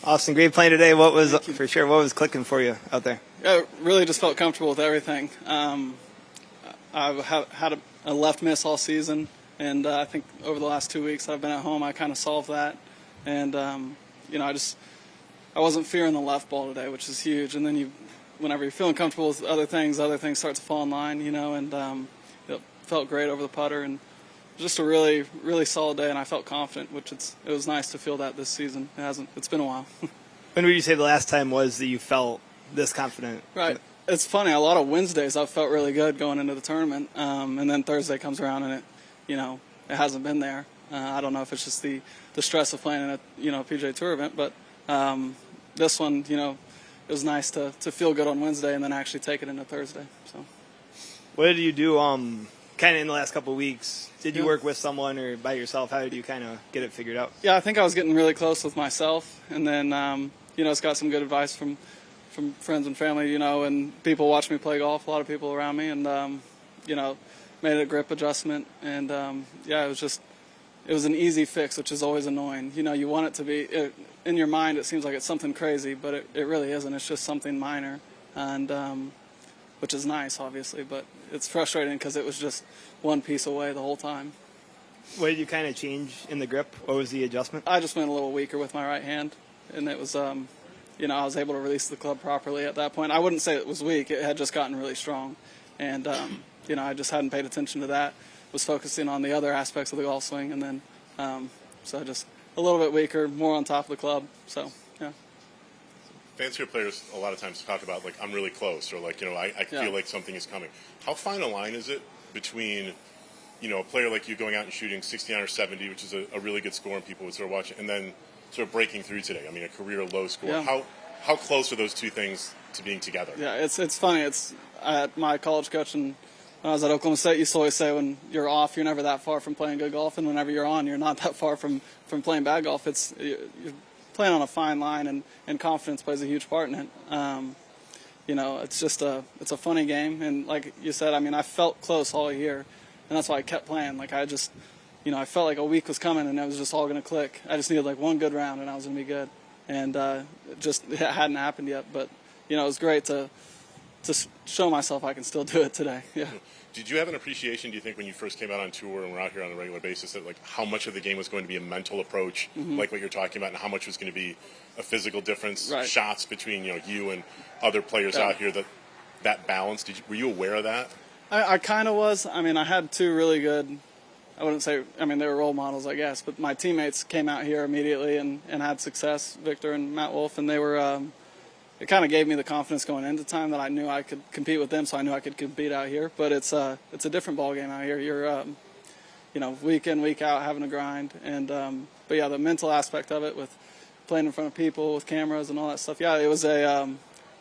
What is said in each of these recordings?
Austin, great playing today. What was clicking for you out there? Yeah, really just felt comfortable with everything. I've had a left miss all season, and I think over the last 2 weeks I've been at home, I kind of solved that. And, I wasn't fearing the left ball today, which is huge. And then whenever you're feeling comfortable with other things start to fall in line, and it felt great over the putter. And just a really, really solid day, and I felt confident, it was nice to feel that this season. It's been a while. When would you say the last time was that you felt this confident? Right. It's funny. A lot of Wednesdays I've felt really good going into the tournament, and then Thursday comes around and it hasn't been there. I don't know if it's just the stress of playing in a PGA Tour event, but this one, it was nice to feel good on Wednesday and then actually take it into Thursday. So, what did you do? Kind of in the last couple of weeks, did you work with someone or by yourself? How did you kind of get it figured out? Yeah, I think I was getting really close with myself, and then it's got some good advice from friends and family, and people watch me play golf, a lot of people around me, and made a grip adjustment, and it was an easy fix, which is always annoying. You want it to be in your mind. It seems like it's something crazy, but it really isn't. It's just something minor, and which is nice, obviously, but it's frustrating because it was just one piece away the whole time. What did you kind of change in the grip? What was the adjustment? I just went a little weaker with my right hand, and it was, I was able to release the club properly at that point. I wouldn't say it was weak. It had just gotten really strong, and, I just hadn't paid attention to that, was focusing on the other aspects of the golf swing, and then so just a little bit weaker, more on top of the club, so, yeah. Fancier players a lot of times talk about, like, I'm really close, or, like, I feel like something is coming. How fine a line is it between, a player like you going out and shooting 69 or 70, which is a really good score and people would sort of watch it, and then sort of breaking through today? I mean, a career low score. Yeah. How close are those two things to being together? Yeah, it's funny. My college coach, and when I was at Oklahoma State, used to always say when you're off, you're never that far from playing good golf, and whenever you're on, you're not that far from playing bad golf. You're playing on a fine line, and confidence plays a huge part in it. It's just it's a funny game, and like you said, I mean, I felt close all year, and that's why I kept playing. Like, I just, I felt like a week was coming, and it was just all going to click. I just needed like one good round, and I was going to be good, and it hadn't happened yet. But it was great to show myself I can still do it today. Yeah. Did you have an appreciation, do you think, when you first came out on tour and were out here on a regular basis, that like how much of the game was going to be a mental approach, like what you're talking about, and how much was going to be a physical difference, right, shots between you and other players out here, that balance? Were you aware of that? I kind of was. I mean, I had two really good, I wouldn't say, I mean, they were role models, I guess, but my teammates came out here immediately and had success, Victor and Matt Wolf, and they were, it kind of gave me the confidence going into time that I knew I could compete with them, so I knew I could compete out here. But it's a different ball game out here. You're, week in, week out, having to grind. And but yeah, the mental aspect of it with playing in front of people, with cameras and all that stuff. Yeah, it was I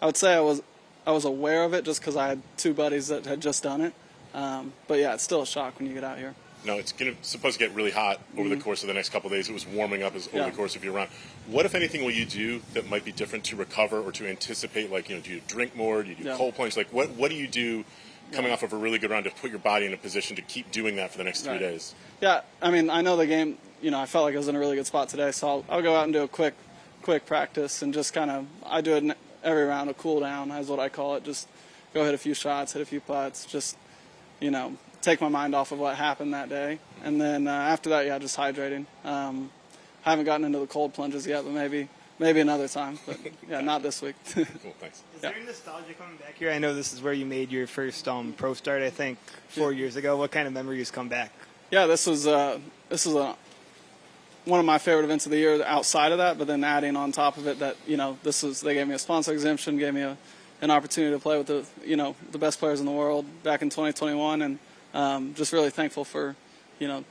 would say I was aware of it just because I had two buddies that had just done it. But yeah, it's still a shock when you get out here. No, it's supposed to get really hot over the course of the next couple of days. It was warming up over the course of your round. What, if anything, will you do that might be different to recover or to anticipate? Like, do you drink more? Do you do cold plunge? Like, what do you do coming off of a really good round to put your body in a position to keep doing that for the next 3 days? Yeah, I mean, I know the game. I felt like I was in a really good spot today, so I'll go out and do a quick practice and just kind of, I do it every round, a cool down is what I call it. Just go hit a few shots, hit a few putts, just take my mind off of what happened that day. And then after that, yeah, just hydrating. I haven't gotten into the cold plunges yet, but maybe another time. But yeah, not this week. Cool, thanks. Is there nostalgia coming back here? I know this is where you made your first pro start, I think, 4 years ago. What kind of memories come back? Yeah, this is one of my favorite events of the year outside of that, but then adding on top of it that, they gave me a sponsor exemption, gave me an opportunity to play with the best players in the world back in 2021, and just really thankful for,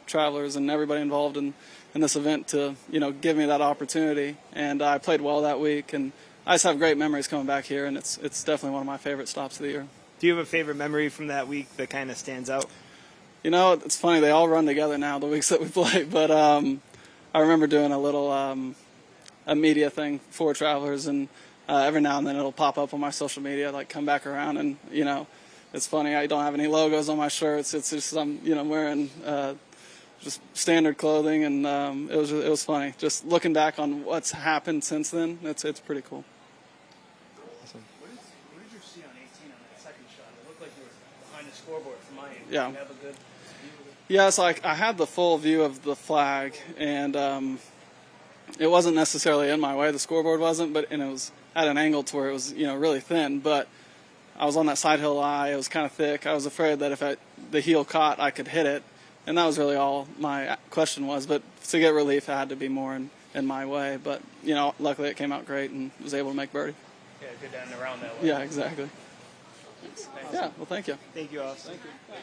Travelers and everybody involved in this event to, give me that opportunity. And I played well that week, and I just have great memories coming back here, and it's definitely one of my favorite stops of the year. Do you have a favorite memory from that week that kind of stands out? It's funny, they all run together now, the weeks that we play, but I remember doing a little a media thing for Travelers, and every now and then it'll pop up on my social media, like come back around, and, it's funny, I don't have any logos on my shirts. It's just I'm wearing just standard clothing, and it was funny. Just looking back on what's happened since then, it's pretty cool. Awesome. What did you see on 18 on that second shot? It looked like you were behind the scoreboard from my end. Yeah. Did you have a good view of it? Yeah, so I had the full view of the flag, and it wasn't necessarily in my way. The scoreboard wasn't, and it was at an angle to where it was, really thin. But I was on that side hill lie. It was kind of thick. I was afraid that if the heel caught, I could hit it, and that was really all my question was. But to get relief, it had to be more in my way. But luckily it came out great and was able to make birdie. Yeah, good down and around that way. Yeah, exactly. Yeah, well, thank you. Thank you, Austin. Thank you.